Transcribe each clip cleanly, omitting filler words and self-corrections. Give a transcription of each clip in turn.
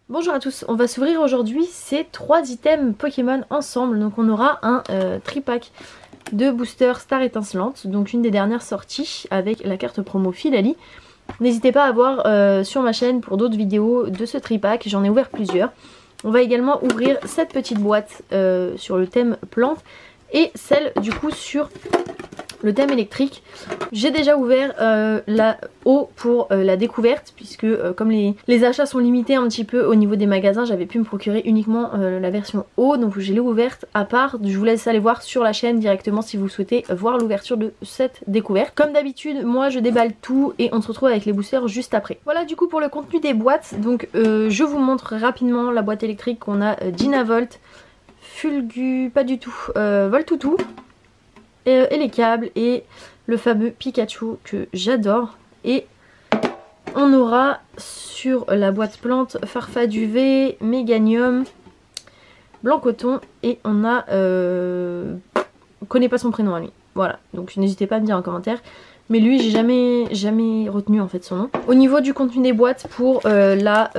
Bonjour à tous, on va s'ouvrir aujourd'hui ces 3 items Pokémon ensemble. Donc on aura un tripack de booster Star Étincelante, donc une des dernières sorties avec la carte promo Filali. N'hésitez pas à voir sur ma chaîne pour d'autres vidéos de ce tripack, j'en ai ouvert plusieurs. On va également ouvrir cette petite boîte sur le thème plante et celle du coup sur le thème électrique. J'ai déjà ouvert la eau pour la découverte puisque comme les achats sont limités un petit peu au niveau des magasins, j'avais pu me procurer uniquement la version eau, donc je l'ai ouverte à part. Je vous laisse aller voir sur la chaîne directement si vous souhaitez voir l'ouverture de cette découverte. Comme d'habitude, moi je déballe tout et on se retrouve avec les boosters juste après. Voilà du coup pour le contenu des boîtes. Donc je vous montre rapidement la boîte électrique qu'on a Dynavolt, Fulgu, pas du tout, Voltoutou. Et les câbles et le fameux Pikachu que j'adore. Et on aura sur la boîte plante Farfaduvé, Méganium, Blanc Coton et on a... on connaît pas son prénom à lui. Voilà, donc n'hésitez pas à me dire en commentaire. Mais lui j'ai jamais retenu en fait son nom. Au niveau du contenu des boîtes pour la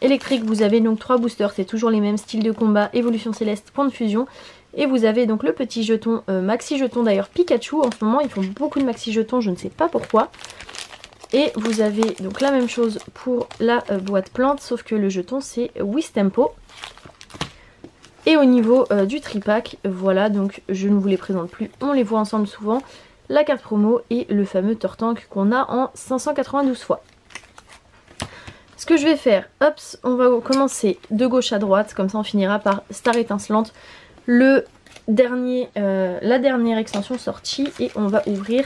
électrique, vous avez donc 3 boosters, c'est toujours les mêmes styles de combat, évolution céleste, point de fusion. Et vous avez donc le petit jeton, maxi jeton d'ailleurs Pikachu. En ce moment ils font beaucoup de maxi jetons, je ne sais pas pourquoi. Et vous avez donc la même chose pour la boîte plante, sauf que le jeton c'est Wistempo. Et au niveau du tripack, voilà, donc je ne vous les présente plus, on les voit ensemble souvent. La carte promo et le fameux Tortank qu'on a en 592 fois. Ce que je vais faire, hop, on va commencer de gauche à droite, comme ça on finira par Star Étincelante. La dernière extension sortie et on va ouvrir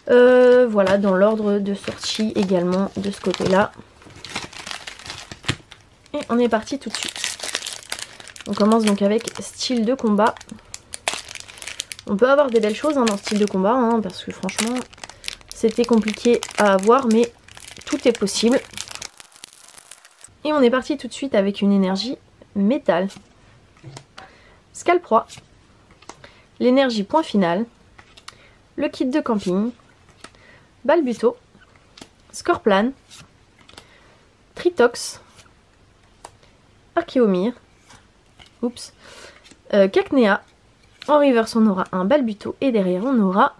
voilà dans l'ordre de sortie également de ce côté là et on est parti tout de suite. On commence donc avec style de combat. On peut avoir des belles choses dans style de combat parce que franchement c'était compliqué à avoir mais tout est possible. Et on est parti tout de suite avec une énergie métal, Scalproie, l'énergie point final, le kit de camping, Balbuto, Scorplan, Tritox, Archeomir, oups, Cacnea. En reverse on aura un Balbuto et derrière on aura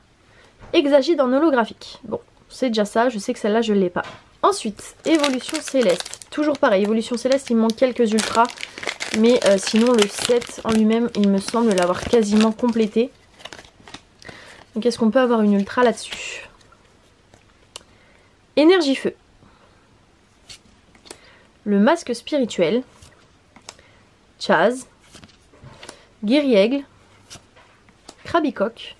Exagide en holographique. Bon, c'est déjà ça, je sais que celle-là je ne l'ai pas. Ensuite, évolution céleste. Toujours pareil, évolution céleste, il me manque quelques ultras. Mais sinon le set en lui-même, il me semble l'avoir quasiment complété. Donc est-ce qu'on peut avoir une ultra là-dessus? Énergie feu. Le masque spirituel. Chaz. Guiriègle. Krabicoque.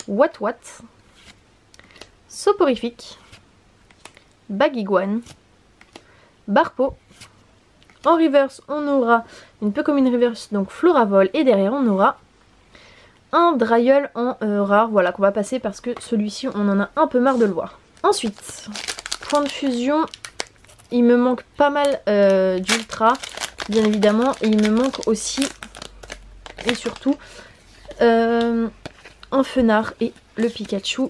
Wat. Soporifique. Bagiguane. Barpo. En reverse, on aura une Pokémon reverse, donc Floravol, et derrière on aura un Dryull en rare, voilà, qu'on va passer parce que celui-ci, on en a un peu marre de le voir. Ensuite, point de fusion, il me manque pas mal d'ultra, bien évidemment, et il me manque aussi, et surtout, un Fenard et le Pikachu.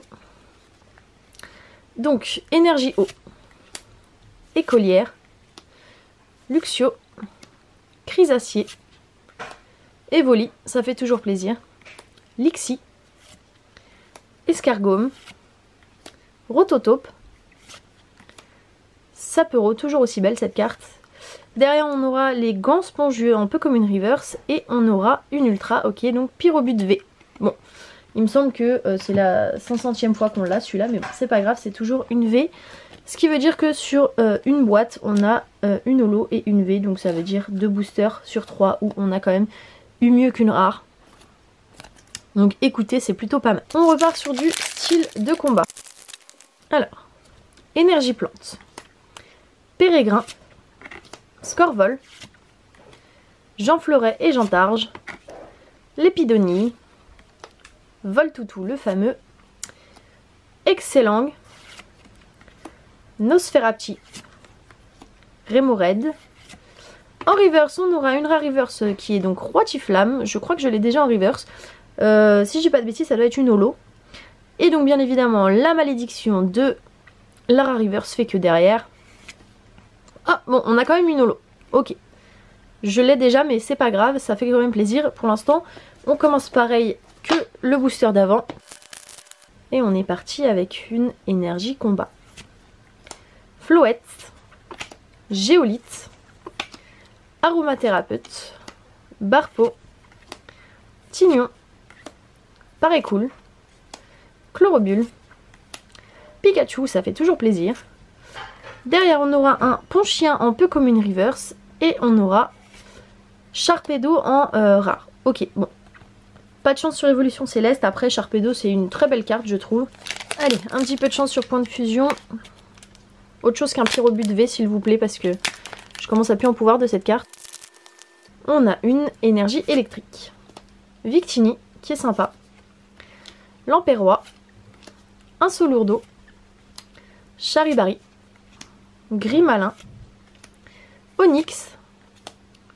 Donc, énergie eau, écolière, Luxio, Chrysacier, Evoli, ça fait toujours plaisir, Lixie, Escargome, Rototope, Sapero, toujours aussi belle cette carte. Derrière on aura les gants spongieux en Pokémon Reverse et on aura une ultra, ok, donc Pyrobut V. Bon, il me semble que c'est la 500e fois qu'on l'a celui-là, mais bon, c'est pas grave, c'est toujours une V. Ce qui veut dire que sur une boîte, on a une holo et une V. Donc ça veut dire 2 boosters sur 3 où on a quand même eu mieux qu'une rare. Donc écoutez, c'est plutôt pas mal. On repart sur du style de combat. Alors, énergie plante. Pérégrin. Scorvol. Jean Fleuret et Jean Targe. Lépidonie. Voltoutou le fameux. Excellang. Nosferapti, Remoraid. En reverse, on aura une rare reverse qui est donc Roitiflamme. Je crois que je l'ai déjà en reverse. Si j'ai pas de bêtises, ça doit être une holo. Et donc bien évidemment, la malédiction de la rare reverse fait que derrière, Ah bon, on a quand même une holo. Ok. Je l'ai déjà mais c'est pas grave, ça fait quand même plaisir. Pour l'instant, on commence pareil que le booster d'avant. Et on est parti avec une énergie combat. Floette, Géolite, Aromathérapeute, Barpo, Tignon, Parécool, Chlorobule, Pikachu, ça fait toujours plaisir. Derrière on aura un Ponchien en peu commune reverse et on aura Sharpedo en rare. Ok, bon. Pas de chance sur Évolution Céleste, après Sharpedo c'est une très belle carte je trouve. Allez, un petit peu de chance sur Point de Fusion. Autre chose qu'un Pyrobut V s'il vous plaît parce que je commence à plus en pouvoir de cette carte. On a une énergie électrique. Victini qui est sympa. Lamperrois. Un Solourdo. Charibari. Grimalin. Onyx.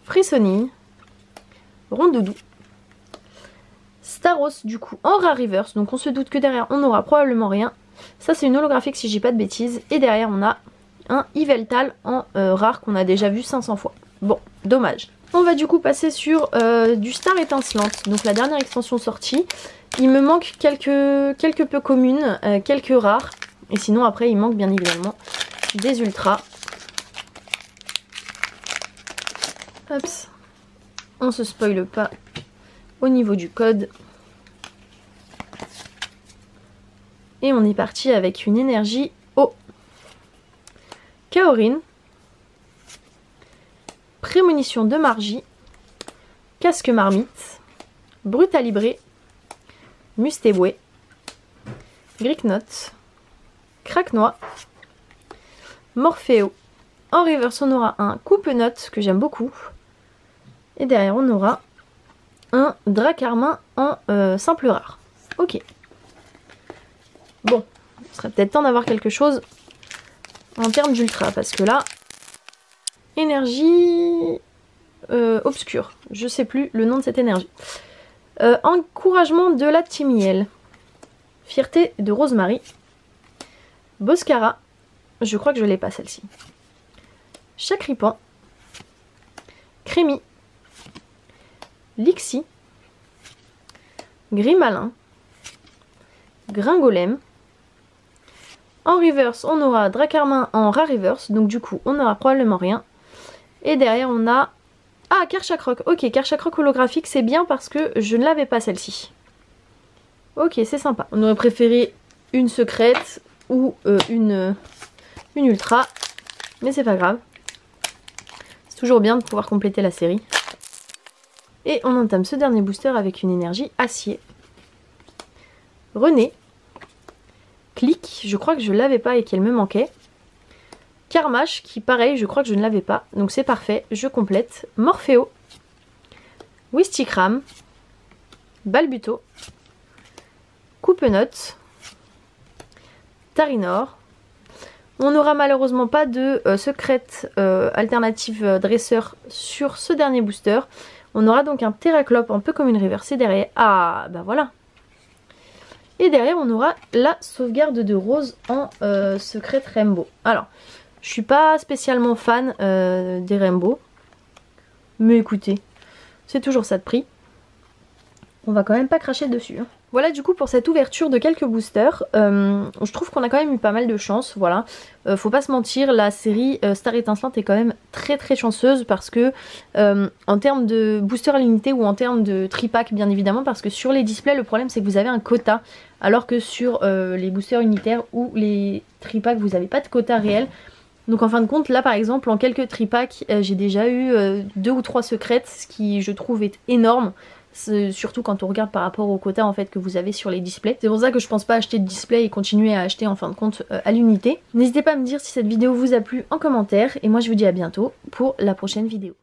Frissonille. Rondoudou. Staros du coup en rare reverse, donc on se doute que derrière on aura probablement rien. Ça c'est une holographique si j'ai pas de bêtises. Et derrière on a un Yveltal en rare qu'on a déjà vu 500 fois. Bon, dommage. On va du coup passer sur du Star Étincelante, donc la dernière extension sortie. Il me manque quelques peu communes, quelques rares. Et sinon après il manque bien évidemment des ultras. Hop, on se spoile pas au niveau du code. Et on est parti avec une énergie eau. Kaorin. Prémonition de Margie. Casque Marmite. Brutalibré. Mustéboué. Gricknote. Craquenois. Morpheo. En reverse on aura un Coupe-Note que j'aime beaucoup. Et derrière on aura un Dracarmin en simple rare. Ok. Bon, il serait peut-être temps d'avoir quelque chose en termes d'ultra, parce que là, énergie obscure, je sais plus le nom de cette énergie. Encouragement de la Timiel, fierté de Rosemary, Boscara, je crois que je l'ai pas celle-ci, Chacripan, Crémy, Lixie, Grimalin, Gringolem. En reverse, on aura Dracarmin en rare reverse, donc du coup, on n'aura probablement rien. Et derrière, on a... Ah, Karchakroc. Ok, Karchakroc holographique, c'est bien parce que je ne l'avais pas celle-ci. Ok, c'est sympa. On aurait préféré une secrète ou une ultra, mais c'est pas grave. C'est toujours bien de pouvoir compléter la série. Et on entame ce dernier booster avec une énergie acier. René. Click, je crois que je l'avais pas et qu'elle me manquait. Carmache, qui pareil, je crois que je ne l'avais pas. Donc c'est parfait, je complète. Morpheo. Wistikram. Balbuto. Coupe-Note. Tarinor. On n'aura malheureusement pas de secrète alternative dresseur sur ce dernier booster. On aura donc un Terraclope un peu comme une reversée derrière. Ah, bah voilà. Et derrière on aura la sauvegarde de Rose en secrète Rainbow. Alors, je suis pas spécialement fan des Rainbow. Mais écoutez, c'est toujours ça de prix. On va quand même pas cracher dessus. Hein. Voilà du coup pour cette ouverture de quelques boosters. Je trouve qu'on a quand même eu pas mal de chance. Voilà. Faut pas se mentir, la série Star Étincelante est quand même très très chanceuse parce que en termes de booster limité ou en termes de tripack bien évidemment, parce que sur les displays le problème c'est que vous avez un quota, alors que sur les boosters unitaires ou les tripacks vous n'avez pas de quota réel. Donc en fin de compte là par exemple en quelques tripacks j'ai déjà eu 2 ou 3 secrètes, ce qui je trouve est énorme. Surtout quand on regarde par rapport au quota en fait que vous avez sur les displays. C'est pour ça que je pense pas acheter de display et continuer à acheter en fin de compte à l'unité. N'hésitez pas à me dire si cette vidéo vous a plu en commentaire et moi je vous dis à bientôt pour la prochaine vidéo.